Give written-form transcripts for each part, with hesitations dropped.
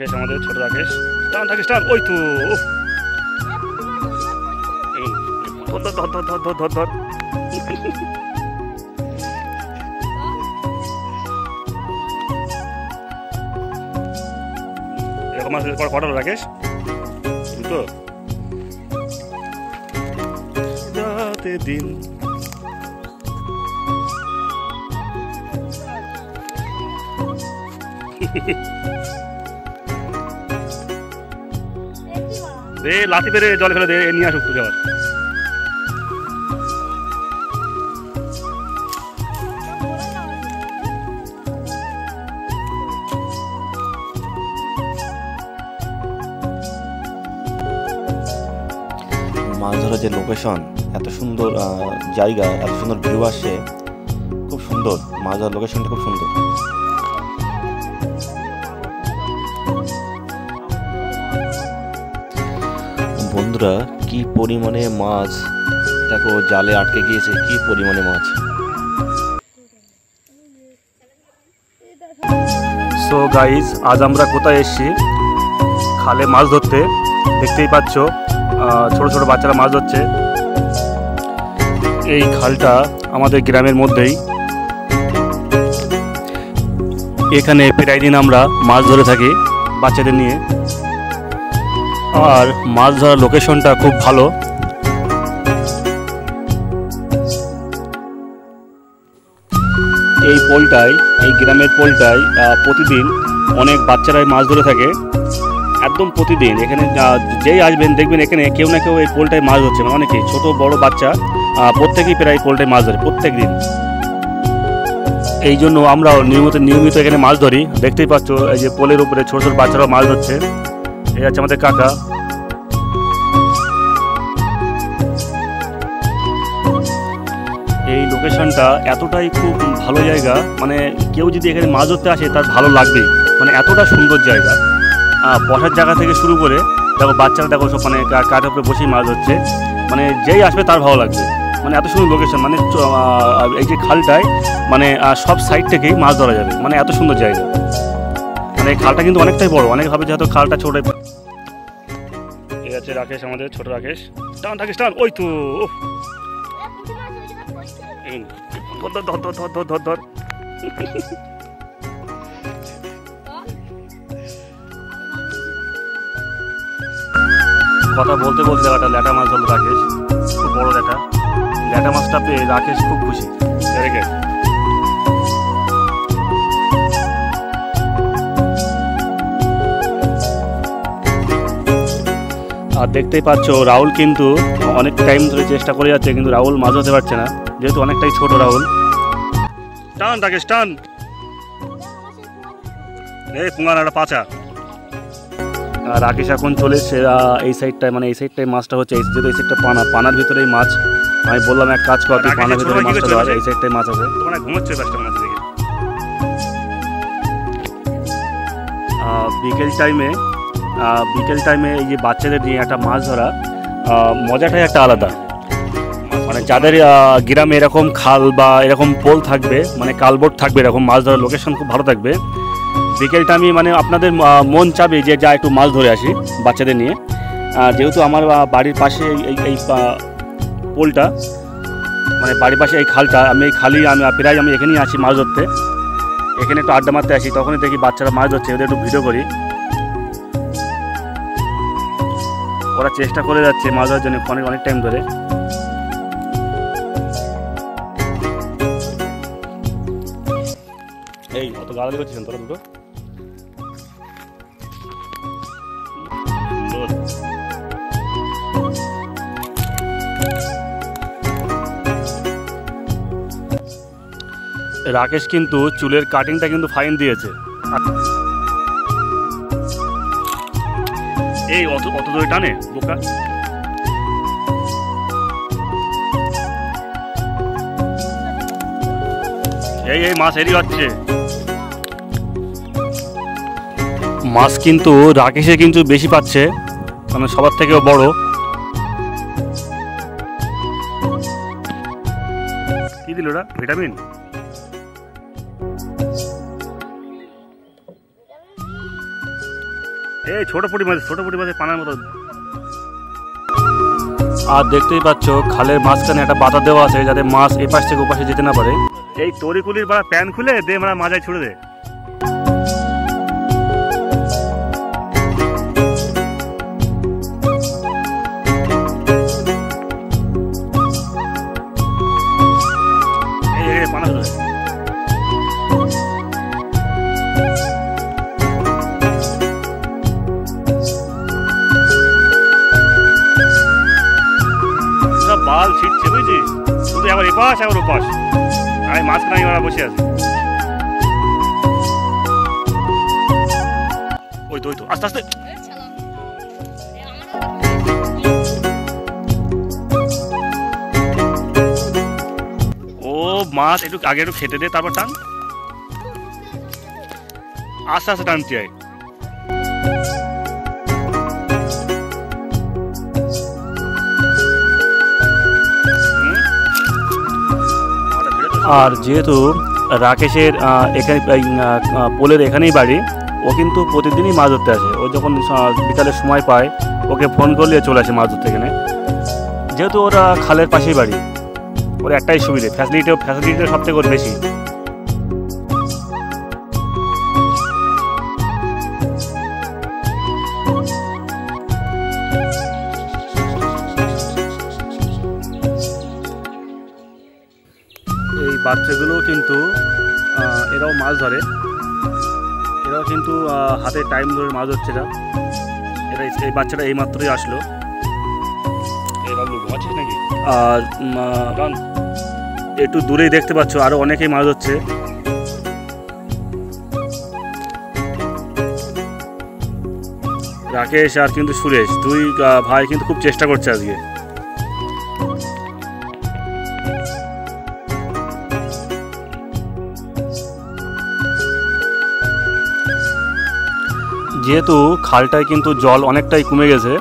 আমাদের ছোট রাকেশ টান থাকিস টান ওই তো ধর ধর ধর ধর ধর ধর ধর এরকম মাছ কটা রাকেশ দুটো রাতে দিন লাঠি পেরে জলে ফেলে দে নিয়ে আসুক তোকে আবার মাছ ধরার যে লোকেশন, এত সুন্দর জায়গা, এত সুন্দর ভিউ আসে, খুব সুন্দর। মাছ ধরার লোকেশনটা খুব সুন্দর। বন্ধুরা, কি পরিমাণে মাছ দেখো, জালে আটকে গিয়েছে, কি পরিমাণে মাছ। সো গাইজ, আজ আমরা কোথায় এসেছি? খালে মাছ ধরতে। দেখতেই পাচ্ছ ছোট ছোট বাচ্চারা মাছ ধরছে। এই খালটা আমাদের গ্রামের মধ্যেই। এখানে প্রায় দিন আমরা মাছ ধরে থাকি বাচ্চাদের নিয়ে। আর মাছ ধরার লোকেশনটা খুব ভালো। এই পোলটায়, এই গ্রামের পোলটায় প্রতিদিন অনেক বাচ্চারাই মাছ ধরে থাকে, একদম প্রতিদিন। এখানে যেই আসবেন দেখবেন এখানে কেউ না কেউ এই পোলটায় মাছ ধরছে, মানে অনেকেই, ছোট বড় বাচ্চা প্রত্যেকেই প্রায় পোলটায় মাছ ধরে প্রত্যেক দিন। এই জন্য আমরাও নিয়মিত এখানে মাছ ধরি। দেখতেই পাচ্ছ এই যে পোলের উপরে ছোট ছোট বাচ্চারাও মাছ ধরছে। এই আছে আমাদের কাকা। এই লোকেশনটা এতটাই খুব ভালো জায়গা, মানে কেউ যদি এখানে মাছ ধরতে আসে তার ভালো লাগবে, মানে এতটা সুন্দর জায়গা। বসার জায়গা থেকে শুরু করে দেখো বাচ্চারা দেখো সব মানে কাঠের উপরে বসেই মাছ ধরছে, মানে যেই আসবে তার ভালো লাগবে, মানে এত সুন্দর লোকেশন। মানে এই যে খালটায় মানে সব সাইড থেকেই মাছ ধরা যাবে, মানে এত সুন্দর জায়গা। মানে এই খালটা কিন্তু অনেকটাই বড়, অনেক ভাবে যেহেতু খালটা ছোট। এই আছে রাকেশ, আমাদের ছোট রাকেশ। টান থাকিস টান ওই তো ধর ধর ধর ধর ধর ধর ধর। কথা বলতে বলতে একটা ল্যাটা মাছ ধরলো রাকেশ, খুব বড় ল্যাটা মাছটা পেয়ে রাকেশ খুব খুশি। আর দেখতেই পাচ্ছ রাহুল কিন্তু অনেক টাইম ধরে চেষ্টা করে যাচ্ছে, কিন্তু রাহুল মাছ ধরতে পারছে না, যেহেতু অনেকটাই ছোট রাহুল। টান রাকেশ টান। এই পুঙ্গানাটা পাচা। রাকেশ এখন চলে এসছে এই সাইডটায়, মানে এই সাইডটায় মাছটা হচ্ছে, যেহেতু এই সাইডটা পানার ভিতরেই মাছ। আমি বললাম এক কাজ কর, তুই পানার ভিতরে মাছটা ধর, এই সাইডটায় মাছ আছে। তোমরা ঘুমাচ্ছে ব্যস্ত মাছ দেখে। বিকেল টাইমে এই যে বাচ্চাদের নিয়ে একটা মাছ ধরা মজাটাই একটা আলাদা। মানে যাদের গ্রামে এরকম খাল বা এরকম পোল থাকবে, মানে কালবোর্ড থাকবে, এরকম মাছ ধরার লোকেশন খুব ভালো থাকবে। বিকেল টাইমে মানে আপনাদের মন চাবে যে যা একটু মাছ ধরে আসি বাচ্চাদের নিয়ে। যেহেতু আমার বাড়ির পাশে এই পোলটা, মানে বাড়ির পাশে এই খালটা, আমি প্রায় এখানেই আসি মাছ ধরতে। এখানে একটু আড্ডা মারতে আসি, তখনই দেখি বাচ্চারা মাছ ধরছে, ওদের একটু ভিডিও করি। ওরা চেষ্টা করে যাচ্ছে মাছ ধরার জন্য অনেক টাইম ধরে। এই অত গালাগালি করছিস তোরা দুটো? রাকেশ কিন্তু চুলের কাটিংটা কিন্তু ফাইন দিয়েছে। এই অত দূরে টানে বোকা। এই মাছ এরই হচ্ছে মাছ, কিন্তু রাকেশে কিন্তু বেশি পাচ্ছে, মানে সবার থেকেও বড়। কি দিল ওটা? ভিটামিন। এই ছোট পুঁটি মাছ পানার মতো। আর দেখতেই পাচ্ছ খালের মাঝখানে একটা বাতা দেওয়া আছে যাতে মাছ এপাশ থেকে ওপাশে যেতে না পারে। এই তরিকুলির বা প্যান খুলে দে মানে মাজায় ছুড়ে দে। পানা ধরে বাল ছিটছে বুঝছিস, শুধু আবার এপাশ আবার ওপাশ, আমি মাঝখানে ওরা বসে আছে। ওই তো আস্তে আস্তে। ও মাছ একটু আগে একটু খেতে দে, তারপর টান, আস্তে আস্তে টানতে হয়। আর যেহেতু রাকেশের এখানে পোলের এখানেই বাড়ি, ও কিন্তু প্রতিদিনই মাছ ধরতে আসে। ও যখন বিকালের সময় পায় ওকে ফোন করলে চলে আসে মাছ ধরতে এখানে। যেহেতু ওরা খালের পাশেই বাড়ি, ওর একটাই সুবিধে, ফ্যাসিলিটিও সব থেকে ওর বেশি। এই বাচ্চাগুলোও কিন্তু এরাও মাছ ধরে, এরাও কিন্তু হাতে টাইম ধরে মাছ ধরছে। এই বাচ্চাটা এইমাত্রই আসলো। ঘুমাচ্ছিস নাকি? আর একটু দূরেই দেখতে পাচ্ছ আরো অনেকেই মাছ ধরছে। রাকেশ আর কিন্তু সুরেশ দুই ভাই কিন্তু খুব চেষ্টা করছে আজকে। যেহেতু খালটায় কিন্তু জল অনেকটাই কমে গেছে,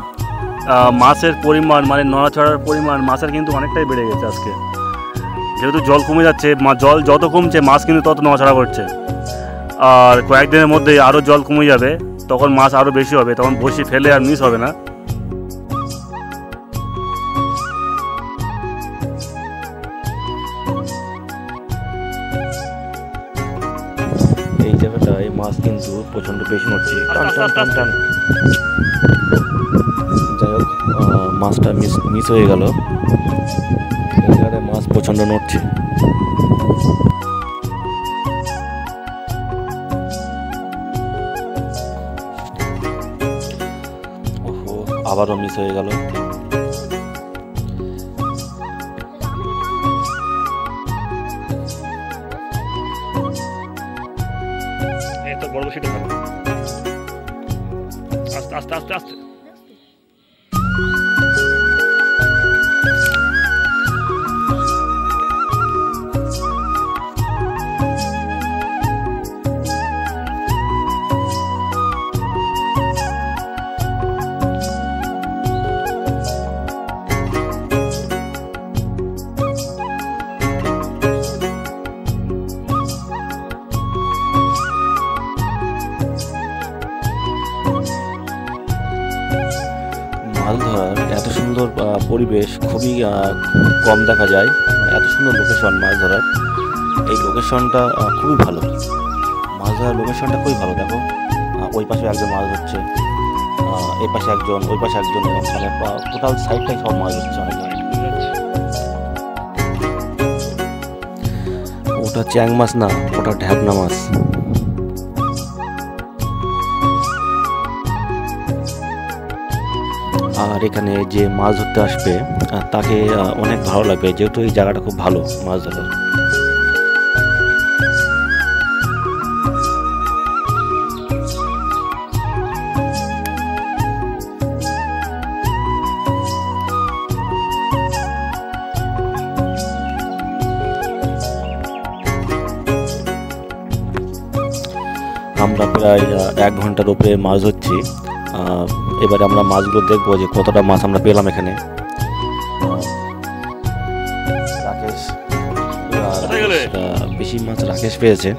মাছের পরিমাণ মানে নড়াচড়ার পরিমাণ মাছের কিন্তু অনেকটাই বেড়ে গেছে আজকে। যেহেতু জল কমে যাচ্ছে, জল যত কমছে মাছ কিন্তু তত নড়াচড়া করছে। আর কয়েকদিনের মধ্যে আরও জল কমে যাবে, তখন মাছ আরও বেশি হবে, তখন বসি ফেলে আর মিস হবে না। এই জায়গাটায় মাছ কিন্তু প্রচণ্ড বেশি নড়ছে। যাই হোক, মাছটা মিস হয়ে গেল। এই জায়গাটায় মাছ প্রচণ্ড নড়ছে। ওহো, আবারও মিস হয়ে গেল। বড় বসিটা থাকবে, আস্তে আস্তে আস্তে আস্তে। মাছ ধরার এত সুন্দর পরিবেশ খুবই কম দেখা যায়। এত সুন্দর লোকেশন মাছ ধরার, এই লোকেশনটা খুবই ভালো। মাছ ধরার লোকেশনটা খুবই ভালো। দেখো, ওই পাশে একজন মাছ ধরছে, এই পাশে একজন, ওই পাশে একজন, মানে টোটাল সাইডটাই সব মাছ ধরছে। ওটা চ্যাং মাছ না, ওটা ঢ্যাবনা মাছ। আর এখানে যে মাছ ধরতে আসবে তাকে অনেক ভালো লাগবে, যেহেতু এই জায়গাটা খুব ভালো মাছ ধরার। আমরা প্রায় 1 ঘন্টার উপরে মাছ ধরছি। এবারে আমরা মাছগুলো দেখবো যে কতটা মাছ আমরা পেলাম এখানে। রাকেশ বেশি মাছ রাকেশ পেয়েছে,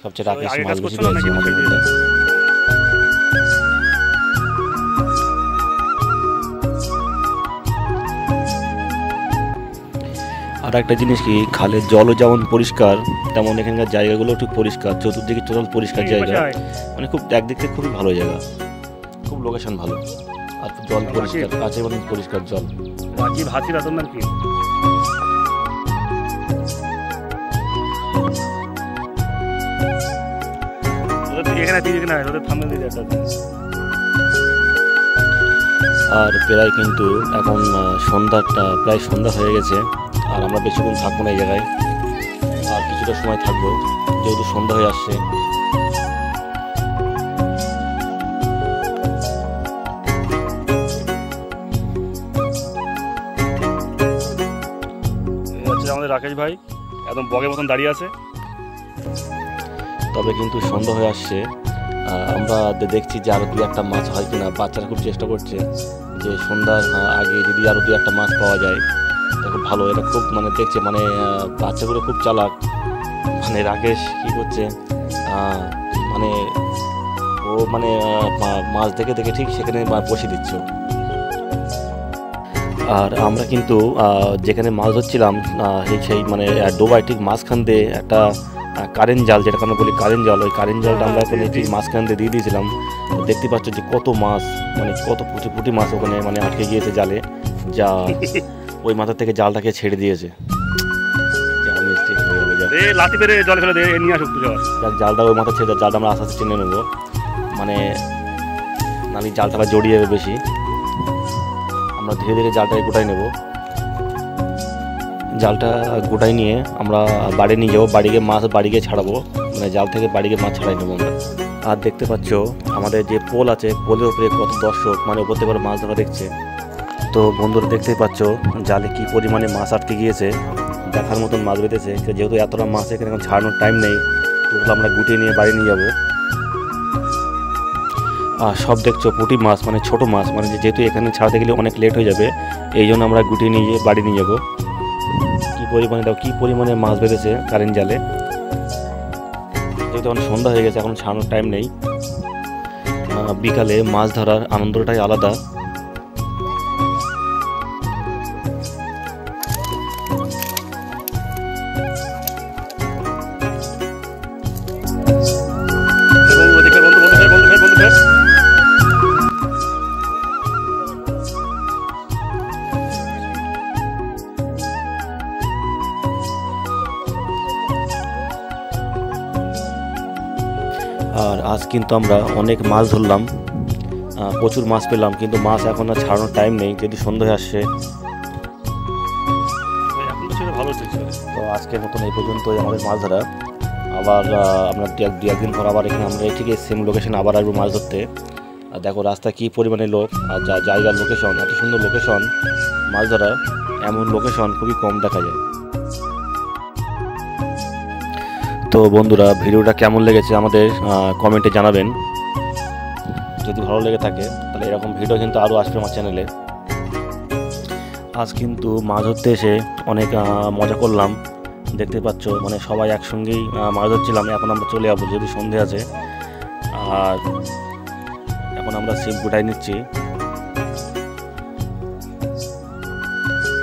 সবচেয়ে রাকেশ মাছ বেশি পেয়েছে আমাদের মধ্যে। আর একটা জিনিস কি, খালের জলও যেমন পরিষ্কার তেমন এখানকার জায়গাগুলো ঠিক পরিষ্কার, চতুর্দিকে টোটাল পরিষ্কার জায়গা, মানে খুব একদিক থেকে খুবই ভালো জায়গা, খুব লোকেশন ভালো, আর জল পরিষ্কার আছে, মানে পরিষ্কার জল। রাজীব হাতির আতর নাম কি? আর প্রায় কিন্তু এখন সন্ধ্যাটা প্রায় সন্ধ্যা হয়ে গেছে, আর আমরা বেশিক্ষণ থাকবো না এই জায়গায়, আর কিছুটা সময় থাকবো যেহেতু সন্ধ্যা হয়ে আসছে। আমাদের রাকেশ ভাই একদম বগের মতন দাঁড়িয়ে আছে। তবে কিন্তু সন্ধ্যা হয়ে আসছে, আমরা দেখছি যে আরও 2-1টা মাছ হয় কিনা। বাচ্চারা খুব চেষ্টা করছে যে সন্ধ্যার আগে যদি আরও 2-1টা মাছ পাওয়া যায় তা খুব ভালো। এটা খুব মানে দেখছে, মানে বাচ্চাগুলো খুব চালাক। মানে রাকেশ কী করছে, মানে ও মানে মাছ দেখে দেখে ঠিক সেখানে বসে দিচ্ছ। আর আমরা কিন্তু যেখানে মাছ ধরছিলাম সেই মানে ডোবায় ঠিক মাঝখান দিয়ে একটা কারেন্ট জাল, যেটাকে আমরা বলি কারেন্ট জাল, ওই কারেন্ট জালটা আমরা ওখানে ঠিক মাঝখান দিয়ে দিয়ে দিয়েছিলাম। দেখতে পাচ্ছ যে কত মাছ, মানে কত পুঁটি মাছ ওখানে মানে আটকে গিয়েছে জালে, যা ওই মাথা থেকে জালটাকে ছেড়ে দিয়েছে। জালটা ওই মাথা ছেড়ে, জালটা আমরা আস্তে আস্তে টেনে নেবো, মানে নালি জালটা জড়িয়ে যাবে বেশি। আমরা ধীরে ধীরে জালটাকে গোটাই নেব। জালটা গোটাই নিয়ে আমরা বাড়ি নিয়ে যাবো, বাড়ি গিয়ে ছাড়াবো, মানে জাল থেকে বাড়ি গিয়ে মাছ ছাড়াই নেবো আমরা। আর দেখতে পাচ্ছ আমাদের যে পোল আছে, পোলের উপরে কত দর্শক মানে উপর থেকে মাছ ধরা দেখছে। তো বন্ধুরা দেখতেই পাচ্ছ জালে কি পরিমাণে মাছ আটকে গিয়েছে, দেখার মতন মাছ বেঁধেছে। যেহেতু এতটা মাছ এখানে এখন ছাড়ানোর টাইম নেই, টোটাল আমরা গুটিয়ে নিয়ে বাড়ি নিয়ে যাবো। আর সব দেখছো পুঁটি মাছ, মানে ছোট মাছ, মানে যেহেতু এখানে ছাড়াতে গেলে অনেক লেট হয়ে যাবে, এই জন্য আমরা গুটিয়ে নিয়ে বাড়ি নিয়ে যাবো। কী পরিমাণে মাছ বেঁধেছে কারেন্ট জালে। যেহেতু অনেক সন্ধ্যা হয়ে গেছে, এখন ছাড়ানোর টাইম নেই। বিকালে মাছ ধরার আনন্দটাই আলাদা। আর আজ কিন্তু আমরা অনেক মাছ ধরলাম, প্রচুর মাছ পেলাম, কিন্তু মাছ এখন আর ছাড়ানোর টাইম নেই, যদি সন্ধ্যা হয়ে আসছে। তো আজকের মতন এই পর্যন্তই আমাদের মাছ ধরা। আবার আমরা দু একদিন পর আবার এখানে আমরা ঠিক সেম লোকেশনে আবার আসবো মাছ ধরতে। আর দেখো রাস্তা কী পরিমাণে লোক, আর জায়গার লোকেশন, এত সুন্দর লোকেশন মাছ ধরা, এমন লোকেশন খুবই কম দেখা যায়। তো বন্ধুরা ভিডিওটা কেমন লেগেছে আমাদের কমেন্টে জানাবেন। যদি ভালো লেগে থাকে তাহলে এরকম ভিডিও কিন্তু আরও আসবে আমার চ্যানেলে। আজ কিন্তু মাছ ধরতে এসে অনেক মজা করলাম, দেখতে পাচ্ছ মানে সবাই একসঙ্গেই মাছ ধরছিলাম। এখন আমরা চলে যাবো, যদি সন্ধে আছে। আর এখন আমরা ছিপ গুটাই নিচ্ছি।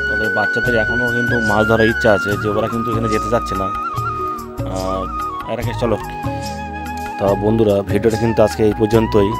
তবে বাচ্চাদের এখনও কিন্তু মাছ ধরার ইচ্ছা আছে, যে ওরা কিন্তু এখানে যেতে চাচ্ছে না। চলো, তা বন্ধুরা ভিডিওটা কিন্তু আজকে এই পর্যন্তই।